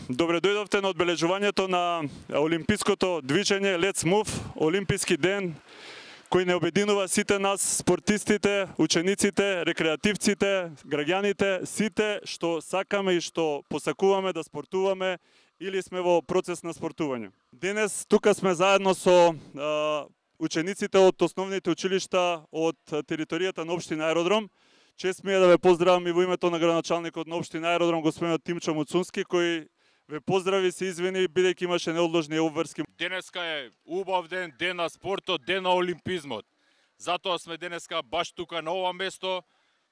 Добре дојдовте на одбележувањето на олимпиското движење Let's Move, олимписки ден кој не обединува сите нас, спортистите, учениците, рекреативците, граѓаните, сите што сакаме и што посакуваме да спортуваме или сме во процес на спортување. Денес тука сме заедно со учениците од основните училишта од територијата на општина Аеродром. Чест ми е да ве поздравам и во името на градоначалникот на општина Аеродром, господинот Тимчо Муцунски, кој ве поздрави, се извини, бидејќи имаше неодложни обврски. Денеска е убав ден, ден на спортот, ден на олимпизмот. Затоа сме денеска баш тука на ова место.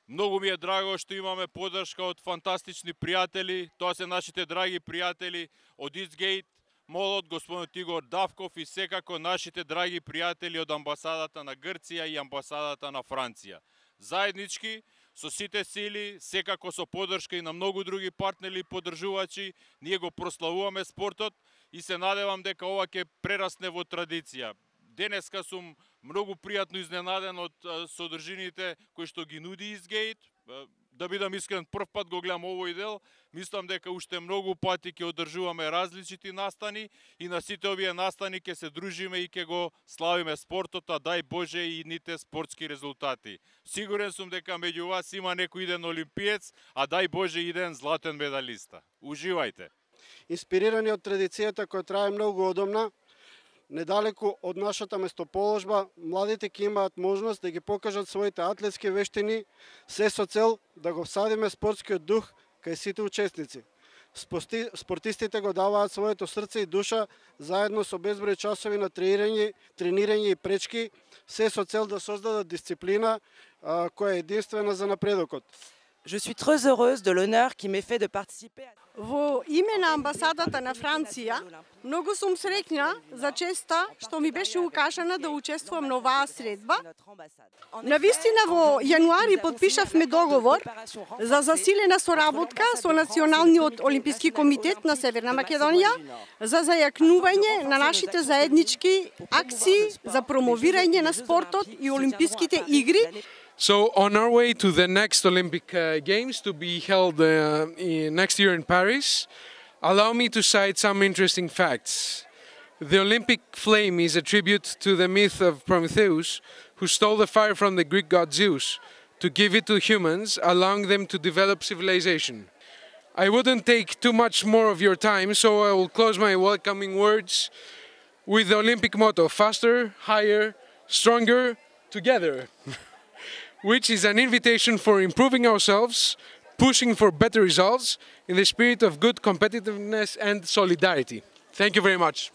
Многу ми е драго што имаме поддршка од фантастични пријатели. Тоа се нашите драги пријатели од Eastgate Молот, господин Игор Давков и секако нашите драги пријатели од амбасадата на Грција и амбасадата на Франција. Заеднички, со сите сили, секако со поддршка и на многу други партнери и поддржувачи, ние го прославуваме спортот и се надевам дека ова ќе прерасне во традиција. Денеска сум многу пријатно изненаден од содржините кои што ги нуди Eastgate. Да бидам искрен, прв пат го гледам овој дел, мислам дека уште многу пати ќе одржуваме различити настани и на сите овие настани ќе се дружиме и ќе го славиме спортот, а дај Боже и ните спортски резултати. Сигурен сум дека меѓу вас има некој иден олимпиец, а дај Боже иден златен медалиста. Уживајте! Инспирирани од традицијата која трае многу одомна, недалеку од нашата местоположба, младите ќе имаат можност да ги покажат своите атлетски вештини, се со цел да го всадиме спортскиот дух кај сите учесници. Спортистите го даваат своето срце и душа заедно со безброј часови на тренирање и пречки, се со цел да создадат дисциплина која е единствена за напредокот. Je suis très heureuse de l'honneur qui m'est fait de participer. Во име на амбасадата на Франција, многу сум среќна за честа што ми беше укажана да учествувам на оваа средба. Навистина во јануари подпишавме договор за засилена соработка со Националниот олимписки комитет на Северна Македонија за зајакнување на нашите заеднички акции за промовирање на спортот и олимписките игри. So on our way to the next Olympic Games to be held next year in Paris, allow me to cite some interesting facts. The Olympic flame is a tribute to the myth of Prometheus, who stole the fire from the Greek god Zeus to give it to humans, allowing them to develop civilization. I wouldn't take too much more of your time, so I will close my welcoming words with the Olympic motto, faster, higher, stronger, together. Which is an invitation for improving ourselves, pushing for better results in the spirit of good competitiveness and solidarity. Thank you very much.